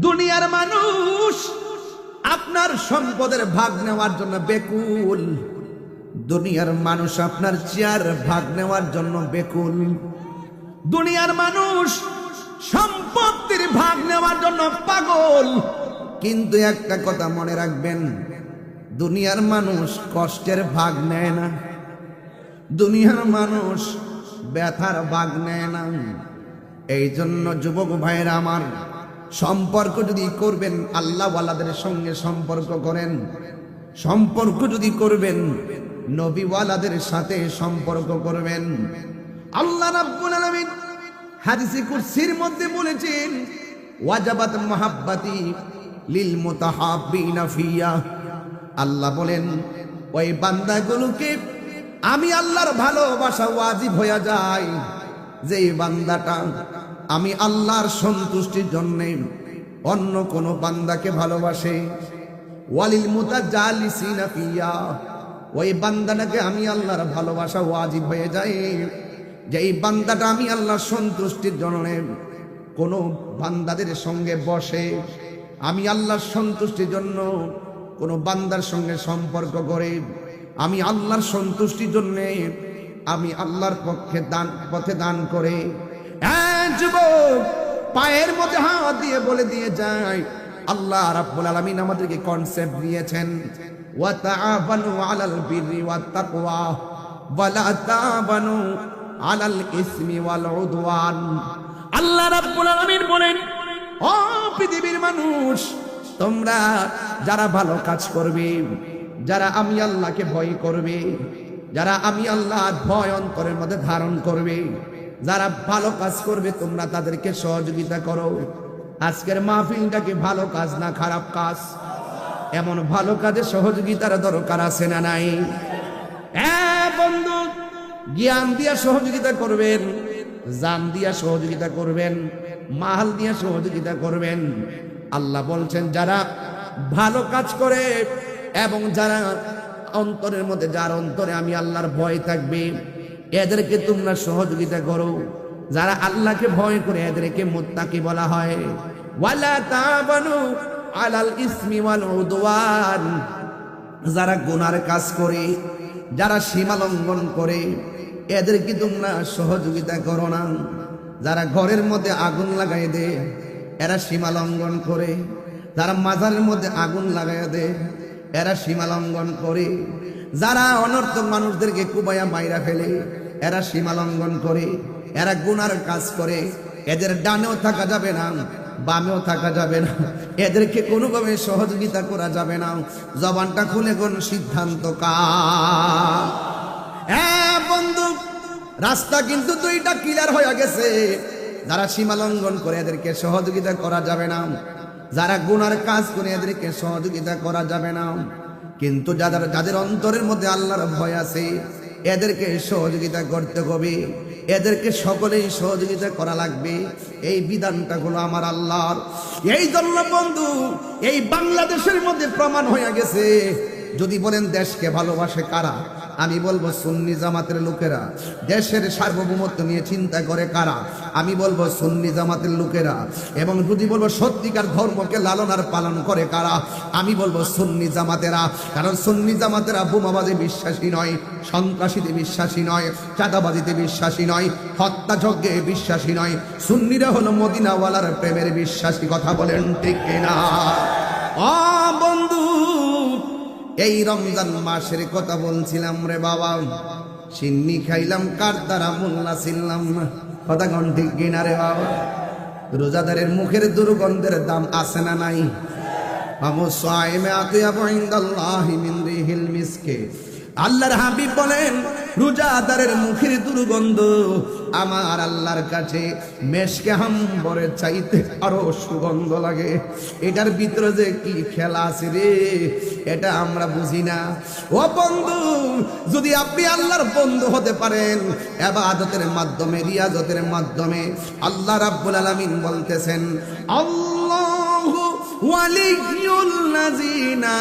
দুনিয়ার মানুষ আপনার সম্পদের ভাগ নেওয়ার জন্য বেকুল। দুনিয়ার মানুষ আপনার চেয়ার ভাগ নেওয়ার জন্য বেকুল। দুনিয়ার মানুষ সম্পত্তির ভাগ নেওয়ার জন্য পাগল। কিন্তু একটা কথা মনে রাখবেন, দুনিয়ার মানুষ কষ্টের ভাগ নেয় না, দুনিয়ার মানুষ ব্যথার ভাগ নেয় না। এই জন্য যুবক ভাইয়েরা আমার, সম্পর্ক যদি করবেন আল্লাহওয়ালাদের সঙ্গে সম্পর্ক করেন, সম্পর্ক যদি করবেন নবীওয়ালাদের সাথে সম্পর্ক করবেন। আল্লাহ রাব্বুল আলামিন হাদিসে কুরসির মধ্যে বলেছেন, ওয়াজাবাত মুহাব্বাতি লিল মুতাহাব্বিনা ফিয়া। আল্লাহ বলেন ওই বান্দাগুলোকে আমি আল্লাহর ভালোবাসা ওয়াজিব হয়ে যায় যেই বান্দাটা আমি আল্লাহর সন্তুষ্টির জন্য অন্য কোন বান্দাকে ভালোবাসে। ওয়ালিল মুতাজালিসিনা ফিয়া, ওই বান্দাটাকে আমি আল্লাহর ভালোবাসা ওয়াজিব হয়ে যায় যেই বান্দাটা আমি আল্লাহর সন্তুষ্টির জন্য কোন বান্দাদের সঙ্গে বসে, আমি আল্লাহর সন্তুষ্টির জন্য কোন বান্দার সঙ্গে সম্পর্ক করে, আমি আল্লাহর সন্তুষ্টির জন্য আমি আল্লাহর পথে দান করে। যুবক পায়ের মধ্যে হাত দিয়ে বলে দিয়ে যায়, আল্লাহ রাব্বুল আলামিন আমাদেরকে কনসেপ্ট দিয়েছেন, ওয়া তাআবানু আলাল বিররি ওয়াত তাকওয়া ওয়া লা তাআবানু আলাল ইসমি ওয়াল উদওয়ান। আল্লাহ রাব্বুল আলামিন বলেন, ও পৃথিবীর মানুষ, তোমরা যারা ভালো কাজ করবে, যারা আমি আল্লাহকে ভয় করবে, যারা আমি আল্লাহর ভয় অন্তরের মধ্যে ধারণ করবে, যারা ভালো কাজ করবে তোমরা তাদেরকে সহযোগিতা করো। আজকের মাহফিলটাকে ভালো কাজ না খারাপ কাজ? এমন ভালো কাজে সহযোগিতার দরকার আছে না নাই? বন্ধু, জ্ঞান দিয়া সহযোগিতা করবেন, জান দিয়া সহযোগিতা করবেন, মাল দিয়া সহযোগিতা করবেন। আল্লাহ বলছেন যারা ভালো কাজ করে এবং যারা অন্তরের মধ্যে, যার অন্তরে আমি আল্লাহর ভয় থাকবে, এদেরকে তোমরা সহযোগিতা করো। যারা আল্লাহকে ভয় করে এদেরকে মুত্তাকি বলা হয়। ওয়ালা তাবানু আলাল ইসমি ওয়াল উদওয়ান, যারা গুনার কাজ করে, যারা সীমা লঙ্ঘন করে এদেরকে তোমরা সহযোগিতা করো না। যারা ঘরের মধ্যে আগুন লাগাই দেয় এরা সীমা লঙ্ঘন করে, যারা মাজারের মধ্যে আগুন লাগাই দেয় এরা সীমা লঙ্ঘন করে, যারা অনর্থক মানুষদেরকে কুবাইয়া মাইরা ফেলে এরা সীমা লঙ্ঘন করে, এরা গুনার কাজ করে। এদের ডানেও থাকা যাবে না, বামেও থাকা যাবে না, এদেরকে কোনোভাবে সহযোগিতা করা যাবে না। জবানটা খুলে কোন সিদ্ধান্ত কার? বন্ধু, রাস্তা কিন্তু দুইটা ক্লিয়ার হয়ে গেছে। যারা সীমা লঙ্ঘন করে এদেরকে সহযোগিতা করা যাবে না, যারা গুনার কাজ করে এদেরকে সহযোগিতা করা যাবে না। কিন্তু যাদের অন্তরের মধ্যে আল্লাহর ভয় আছে এদেরকে সহযোগিতা করতে হবে, এদেরকে সকলেই সহযোগিতা করা লাগবে। এই বিধানটা হলো আমার আল্লাহর। এই জন্য বন্ধু, এই বাংলাদেশের মধ্যে প্রমাণ হয়ে গেছে। যদি বলেন দেশকে ভালোবাসে কারা, আমি বলবো সুন্নি জামাতের লোকেরা। দেশের সার্বভৌমত্ব নিয়ে চিন্তা করে কারা, আমি বলবো সুন্নি জামাতের লোকেরা। এবং যদি বলবো সত্যিকার ধর্মকে লালন আর পালন করে কারা, আমি বলবো সুন্নি জামাতেরা। কারণ সুন্নি জামাতেরা বোমাবাজে বিশ্বাসী নয়, সন্ত্রাসীতে বিশ্বাসী নয়, চাঁদাবাজিতে বিশ্বাসী নয়, হত্যাযজ্ঞে বিশ্বাসী নয়। সুন্নিরা হলো মদিনাওয়ালার প্রেমের বিশ্বাসী। কথা বলেন ঠিক কিনা? বন্ধু, এই রমজান মাসের কথা বলছিলাম রে বাবা, সিন্নি খাইলাম কার দ্বারা মোল্লা ছিলাম না। কথা কোন ঠিক কিনা রে বাবা? রোজাদারের মুখের দুর্গন্ধের দাম আছে না নাই? আল্লাহর হাবিব বলেন, রোজাদারের মুখের দুর্গন্ধ আমার আল্লাহর কাছে মেশকে হাম্বরের চাইতে আরো সুগন্ধ লাগে। এটার ভিতরে যে কি খেলা আছে রে, এটা আমরা বুঝি না। ও বন্ধু, যদি আপনি আল্লাহর বন্ধু হতে পারেন ইবাদতের মাধ্যমে, রিয়াজতের মাধ্যমে, আল্লাহ রাব্বুল আলামিন বলতেছেন, আল্লাহু ওয়ালিয়ুল্লাযিনা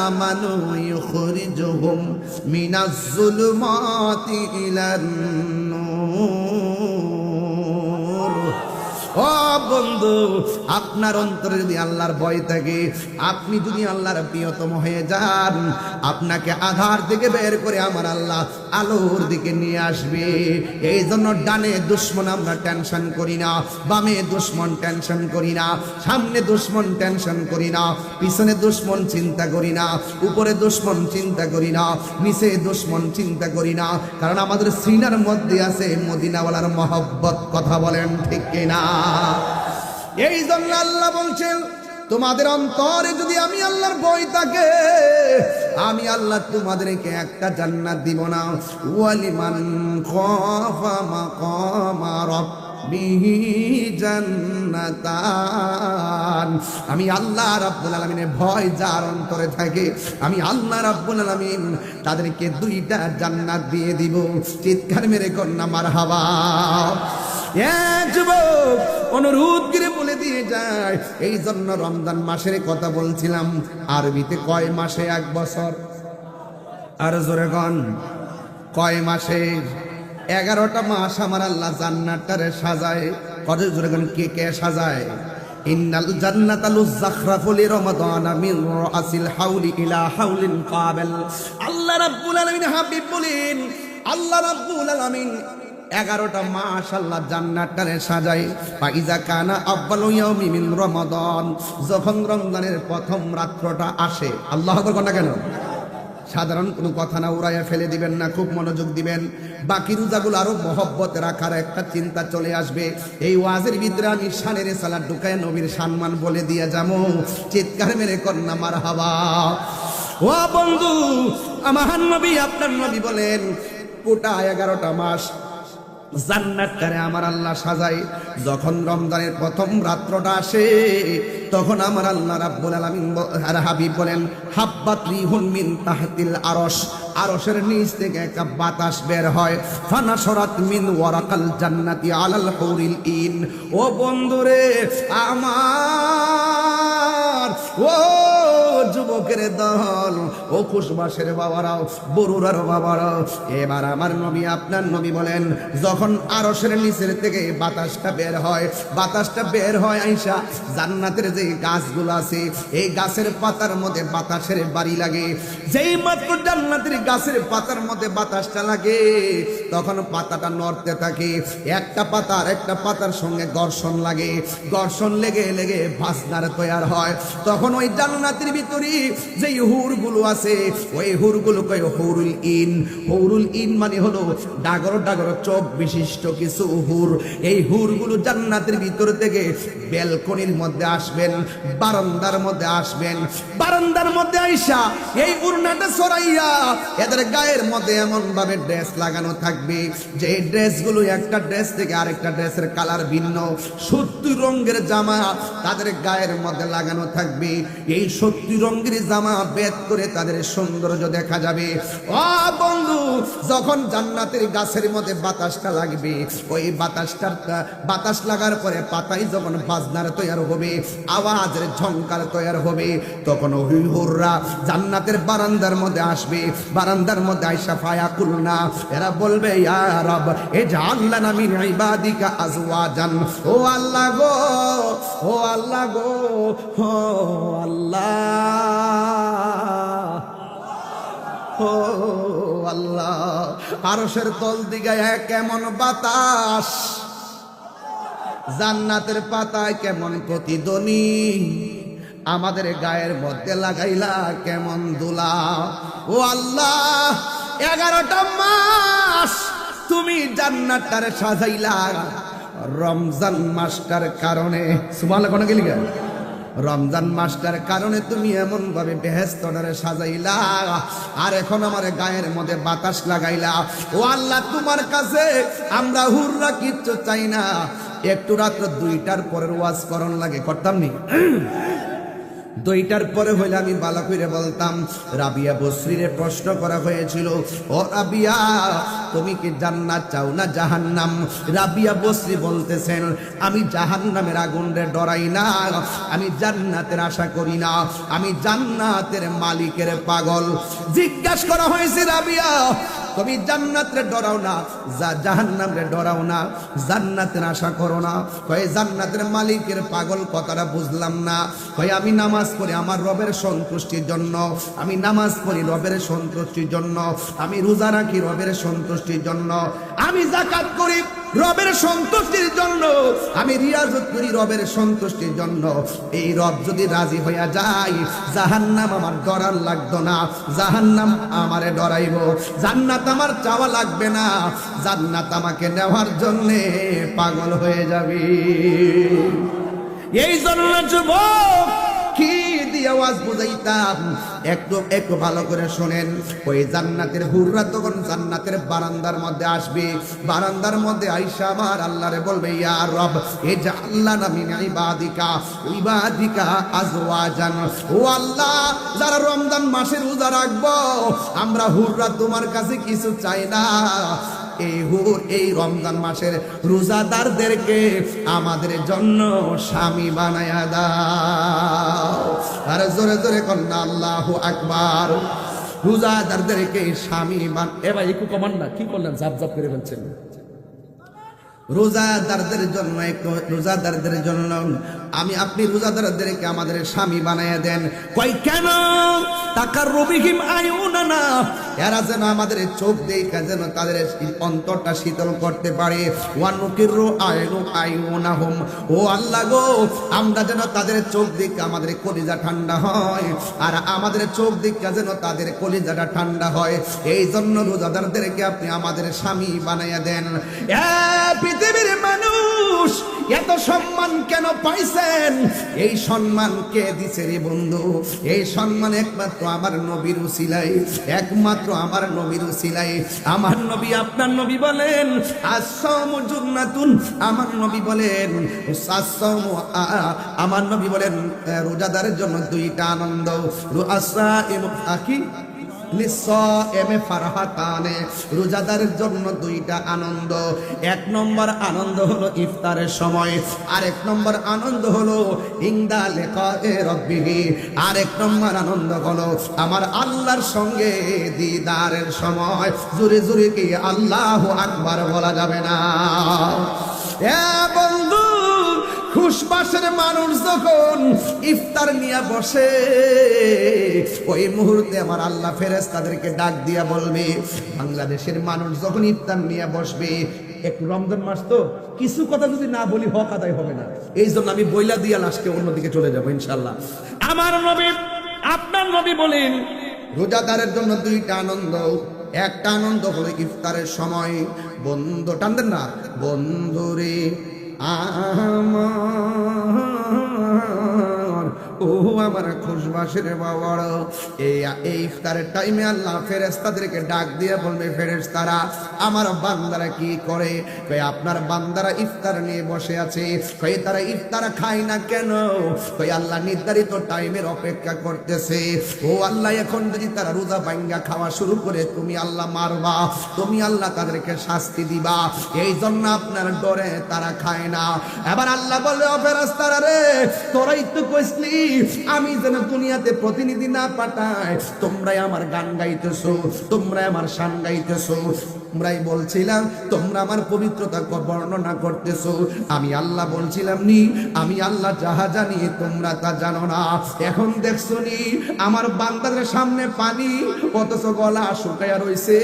আমানু ইউখরিজুহুম মিনাজ যুলুমাতি ইলান নূর। ও বন্ধু, আপনার অন্তরে যদি আল্লাহর ভয় থাকে, আপনি যদি আল্লাহর প্রিয়তম হয়ে যান, আপনাকে আধার থেকে বের করে আমার আল্লাহ আলোর দিকে নিয়ে আসবে। এই জন্য ডানে দুশ্মন আমরা টেনশন করি না, বামে দুশ্মন টেনশন করি না, সামনে দুশ্মন টেনশন করি না, পিছনে দুশ্মন চিন্তা করি না, উপরে দুশ্মন চিন্তা করি না, নিচে দুশ্মন চিন্তা করি না। কারণ আমাদের সিনার মধ্যে আছে মদিনাওয়ালার মহব্বত। কথা বলেন ঠিক কিনা? এই জন্য আল্লাহ বলছেন, তোমাদের অন্তরে যদি আমি আল্লাহর ভয় থাকে, আমি আল্লাহ তোমাদেরকে একটা জান্নাত দিব না। ওয়ালিমান খাফা মাকামা রাব্বিহি জান্নাতান। আমি আল্লাহ রাব্বুল আলামিনের ভয় যার অন্তরে থাকে, আমি আল্লাহ রাব্বুল আলামিন তাদেরকে দুইটা জান্নাত দিয়ে দিব। চিৎকার মেরে কন্যা মারহাবা। যুবক অনুরোধ করে বলে দিয়ে যায়, এই জন্য রমজান মাসের কথা বলছিলাম। আরবিতে কয় মাসে এক বছর? আর জোরে গণ, কয় মাসে? 11টা মাস আমার আল্লাহ জান্নাতটারে সাজায়। কত জোরে গণ, কে কে সাজায়? ইন্নাল জান্নাতা লুযাখরাফু লিরমাদানা মিন রাসিল হাউলি ইলা হাউলিন কাবিল। আল্লাহ রাব্বুল আলামিন হাবিব বলেন, আল্লাহ রাব্বুল আলামিন 11টা মাস আল্লাহ জান্নাতটারে সাজায়। ফাইজা কানা আউয়ালু ইয়াউমি মিন রমাদান, যখন রমজানের প্রথম রাত্রটা আসে। আল্লাহু আকবার কোন কেন? সাধারণ কোনো কথা না, উড়াইয়া ফেলে দিবেন না, খুব মনোযোগ দিবেন। বাকি রোজাগুলো আরো মহব্বত রাখার একটা চিন্তা চলে আসবে। এই ওয়াজের ভিতরে আমি শানের সালাত ঢুকায় নবীর সম্মান বলে দিয়ে যাবো। চিৎকার মেরে কন্যা মারহাবা। ও বন্ধু, আমার নবী, আপনার নবী বলেন, গোটা 11টা মাস জান্নাতটারে আমার আল্লাহ সাজায়। যখন রমজানের প্রথম রাত্রটা আসে, তখন আমার আল্লাহ রাব্বুল আলামিন আর হাবিব বলেন, হাব্বাত রিহুন মিন তাহতিল আরশ, আরশের নিচ থেকে একটা বাতাস বের হয়। ফানাশরাত মিন ওয়ারাকাল জান্নাতি আলাল হুরিল ইন। ও বন্ধুরে আমার, ও যুবকের দল, ও খুশবাসের বাবারাও, বরুরার বাবারাও, এবার আমার নবী, আপনার নবী বলেন, যখন আরশের নিচের থেকে বাতাসটা বের হয়, বাতাসটা বের হয় আইসা জান্নাতের যে গাছগুলো আছে, এই গাছের পাতার মধ্যে বাতাসের বাড়ি লাগে। যেই মাত্র জান্নাতের গাছের পাতার মধ্যে বাতাসটা লাগে, তখন পাতাটা নড়তে থাকে। একটা পাতা আর একটা পাতার সঙ্গে ঘর্ষণ লাগে, ঘর্ষণ লেগে লেগে বাজনার তৈরি হয়। তখন ওই জান্নাতের ভিতরে যে হুরগুলো আছে, ওই হুরগুলো কয় হুরুল ইন। হুরুল ইন মানে হলো ডাগর ডাগর চোখ বিশিষ্ট কিছু হুর। এই হুরগুলো জান্নাতের ভিতর থেকে ব্যালকনির মধ্যে আসবেন, বারান্দার মধ্যে আসবেন। বারান্দার মধ্যে আইসা এই উড়নাটা ছড়াইয়া এদের গায়ের মধ্যে এমন ভাবে ড্রেস লাগানো থাকবে, যে ড্রেসগুলো একটা ড্রেস থেকে আরেকটা ড্রেসের কালার ভিন্ন। 70 রঙের জামা তাদের গায়ের মধ্যে লাগানো থাকবে। এই 70 রঙের জামা বেদ করে তাদের সৌন্দর্য দেখা যাবে। ও বন্ধু, যখন জান্নাতের গাছের মধ্যে বাতাসটা লাগবে, ওই বাতাস লাগার পরে পাতায় যখন বাজনার তৈরি হবে, আওয়াজের ঝংকার তৈরি হবে, তখন ওই হুররা জান্নাতের বারান্দার মধ্যে আসবে। বারান্দার মধ্যে আয়েশা ফায়াকুলনা, এরা বলবে, ইয়া রব ইজআল লানা মিন ইবাদিকা আজওয়াজান। ও আল্লাহ গো, ও আল্লাহ গো, ও আল্লাহ, ও আল্লাহ। আরশের তল দিগায় কেমন বাতাস, জান্নাতের পাতায় কেমন প্রতিধ্বনি, আমাদের গায়ের মধ্যে লাগাইলা কেমন দোলা। ও আল্লাহ, 11টা মাস তুমি জান্নাতটারে সাজাইলা রমজান মাসটার কারণে। সুবহানাল্লাহ কোন গেলি গা? রমজান মাসটার কারণে তুমি এমন ভাবে বেহেশতটারে সাজাইলা, আর এখন আমার গায়ের মধ্যে বাতাস লাগাইলা। ও আল্লাহ, তোমার কাছে আমরা হুররা কিচ্ছু চাই না। একটু রাত্র 2টার পরের ওয়াজ করণ লাগে, করতাম নি? 2টার পরে হইলে আমি ভালো করে বলতাম। রাবিয়া বসরিরে প্রশ্ন করা হয়েছিল, ও রাবিয়া, তুমি কি জান্নাত চাও না জাহান্নাম? রাবিয়া বসরি বলতেছেন, আমি জাহান্নামের আগুনে ডরাই না, আমি জান্নাতের আশা করি না, আমি জান্নাতের মালিকের পাগল। জিজ্ঞাসা করা হয়েছে, রাবিয়া তুমি জান্নাতের ডরাও না, জাহান্নামের ডরাও না, জান্নাতের আশা করো না। কয় জান্নাতের মালিকের পাগল কথাটা বুঝলাম না। কয় আমি নামাজ পড়ি আমার রবের সন্তুষ্টির জন্য, আমি নামাজ পড়ি রবের সন্তুষ্টির জন্য, আমি রোজা রাখি রবের সন্তুষ্টির জন্য, আমি যাকাত করি রবের সন্তুষ্টির জন্য, আমি রিয়াজত করি রবের সন্তুষ্টির জন্য। এই রব যদি রাজি হইয়া যায়, জাহান্নাম আমার ডরার লাগতো না, জাহান্নাম আমারে ডরাইব। জান্নাত আমার চাওয়া লাগবে না, জান্নাত আমাকে নেওয়ার জন্যে পাগল হয়ে যাবে। এই জন্য যুবক কি দিয়ে আওয়াজ বুঝাইতাম, একটু ভালো করে শোনেন। ওই জান্নাতের হুররা তখন জান্নাতের বারান্দার মধ্যে আসবে, বারান্দার মধ্যে আইসা আমার আল্লাহরে বলবে, ইয়া রব ইজআলনা মিন ইবাদিকা আজওয়াজান। ও আল্লাহ, যারা রমজান মাসে রোজা রাখবো আমরা হুররা তোমার কাছে কিছু চাই না, এই রমজান মাসের রোজাদারদেরকে আমাদের জন্য স্বামী বানায়া দাও। আর জোরে জোরে কন্যা আল্লাহু আকবার। রোজাদারদেরকে স্বামী এ ভাই একটু কমান না, কি করলেন জাপ জাপ করে বলছেন। রোজাদারদের জন্য রোজাদারদের জন্য আপনি রোজাদারদেরকে আমাদের স্বামী বানায়া দেন। কই কেন? তাকাররুবিহিম আয়ুনানা, এরা যেন আমাদের চোখ দেখে যেন তাদের অন্তরটা শীতল করতে পারে। ওয়ানুকিরু আয়ুনাহুম, ও আল্লাহ গো, আমরা যেন তাদের চোখ দেখে আমাদের কলিজা ঠান্ডা হয়, আর আমাদের চোখ দেখে যেন তাদের কলিজাটা ঠান্ডা হয়। এই জন্য রোজাদারদেরকে আপনি আমাদের স্বামী বানায়া দেন। পৃথিবীর মানুষ এত সম্মান কেন পাইছেন? এই সম্মান কে দিছে রে বন্ধু? এই সম্মান একমাত্র আমার নবীর উসিলাই, একমাত্র আমার নবীর উসিলাই। আমার নবী, আপনার নবী বলেন আসসামু জুন্নাতুন, আমার নবী বলেন আসসামু, আমার নবী বলেন রোজাদারের জন্য দুইটা আনন্দ। আসসাইমু আকি লিসাইমে ফারহাতানে, রোজাদারের জন্য দুইটা আনন্দ। এক নম্বর আনন্দ হলো ইফতারের সময়, আরেক নম্বর আনন্দ হলো ইনদা লিকায়ে রাব্বিহি, আরেক নম্বর আনন্দ হলো আমার আল্লাহর সঙ্গে দিদারের সময়। জোরে জোরে কি আল্লাহু আকবার বলা যাবে না? এ বন্ধু, খুশবাসের মানুষ যখন ইফতার নিয়ে বসে, ওই মুহূর্তে আমার আল্লাহ ফেরেশতাদেরকে ডাক দিয়া বলবে, বাংলাদেশের মানুষ যখন ইফতার নিয়ে বসবে, একটু রমজান মাস তো কিছু কথা যদি না বলি হক আদায় হবে না, এই জন্য আমি বইলা দিয়া লাস্টে অন্যদিকে চলে যাবো ইনশাল্লাহ। আমার নবী, আপনার নবী বলেন রোজাদারের জন্য দুইটা আনন্দ। একটা আনন্দ হলো ইফতারের সময়, বন্ধু টানদেন না, বন্ধুরে আমার, ও আমার খুশবাসের বাবার, এই ইফতারের টাইমে আল্লাহ ফেরেশতাদেরকে ডাক দিয়ে বলবে, ফেরেশতারা আমার বান্দারা কি করে? কই আপনার বান্দারা ইফতার নিয়ে বসে আছে। কই তারা ইফতার খায় না কেন? কই আল্লাহ নির্ধারিত টাইমের অপেক্ষা করতেছে। ও আল্লাহ, এখন যদি তারা রোজা ভাঙ্গা খাওয়া শুরু করে, তুমি আল্লাহ মারবা, তুমি আল্লাহ তাদেরকে শাস্তি দিবা, এই জন্য আপনার ডরে তারা খায় না। এবার আল্লাহ বলে, ও ফেরেশতারা রে, তোরাই তো কইসলি আমি যেন দুনিয়াতে প্রতিনিধি না পাঠাই, তোমরাই আমার গান গাইতেছো, তোমরাই আমার শান গাইতেছো, তোমরাই বলছিলাম তোমরা আমার পবিত্রতা বর্ণনা করতেছো। আমি আল্লাহ বলছিলাম নি, আমি আল্লাহ যাহা জানি তোমরা তা জানো না। এখন দেখছো নি আমার বান্দাদের সামনে পানি, অথচ গলা শুকায়া রইছে।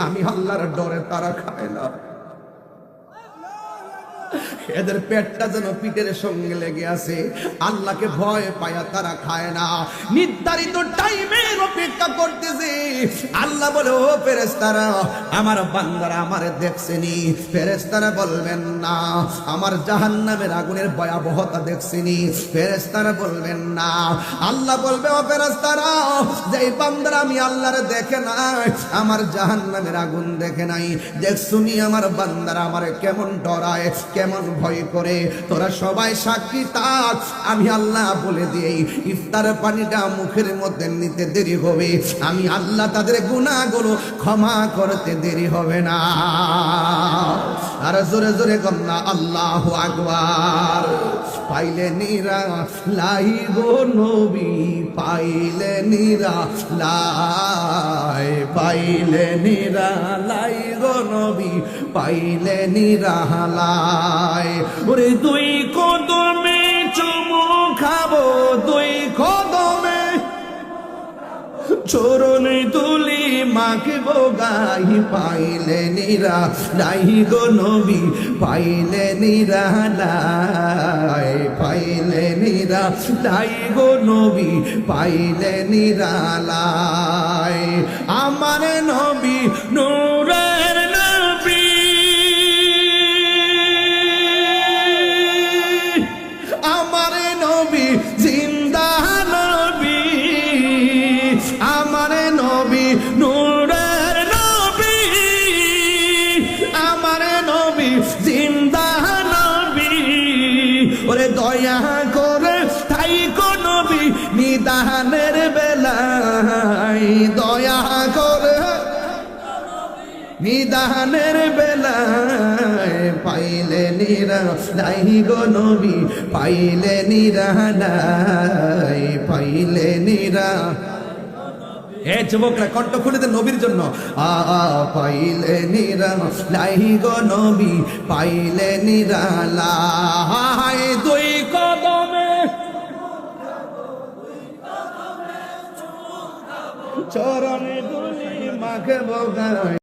আমি আল্লাহর ডরে তারা খায় না, এদের পেটটা যেন পিঠের সঙ্গে লেগে আছে, আল্লাহকে ভয় পায়া তারা খায় না, নির্ধারিত টাইমের অপেক্ষা করতেছে। আল্লাহ বলে, ও ফেরেশতারা আমার বান্দারা আমারে দেখছেনি? ফেরেশতারা বলবেন না। আমার জাহান্নামের আগুনের ভয়াবহতা দেখছেনি? ফেরেশতারা বলবেন না। আল্লাহ বলবে, ও ফেরেশতারা যেই বান্দারা আমি আল্লাহরে দেখে নাই, আমার জাহান্নামের আগুন দেখে নাই, দেখছুনি আমার বান্দারা আমারে কেমন ডরায়, কেমন ভয় করে, তোরা সবাই সাক্ষী থাক। আমি আল্লাহ বলে দিই, ইফতারের পানিটা মুখের মধ্যে নিতে দেরি হবে, আমি আল্লাহ তাদের গুনাহগুলো ক্ষমা করতে দেরি হবে না। আর জোরে জোরে কন্যা আল্লাহু আকবার। পাইলে নিরা লাই গো নবী পাইলে নিরা লাই পাইলে নিরা লাই গো নবী পাইলে নিরা লাই ওরে দুই কদমে চুমু খাবো দুই কদমে চরণে তুলি মাখবো গাই পাইলে নিরা লাই গো নবী পাইলে নিরা লাই পাইলে নিরা লাই গো নবী পাইলে নিরা লাই আমার নবী নূরের নবী আমার নবী জিন্দা নবী আমার নবী নূরের নবী আমার নবী জিন্দা নবী ওরে দয়া করে তাই গো নবী নিদানের বেলায় দয়া করে নিদানের বেলায় পাইলে নিরা লাই গো নবী পাইলে নিরা লাই পাইলে নিরা এ যুবকরা কণ্ঠ খুলে দেন নবীর জন্য পাইলে নিরা লাই গো নবী পাইলে নিরা লাই দুই কদমে চরণে দুলি মাখবো গাই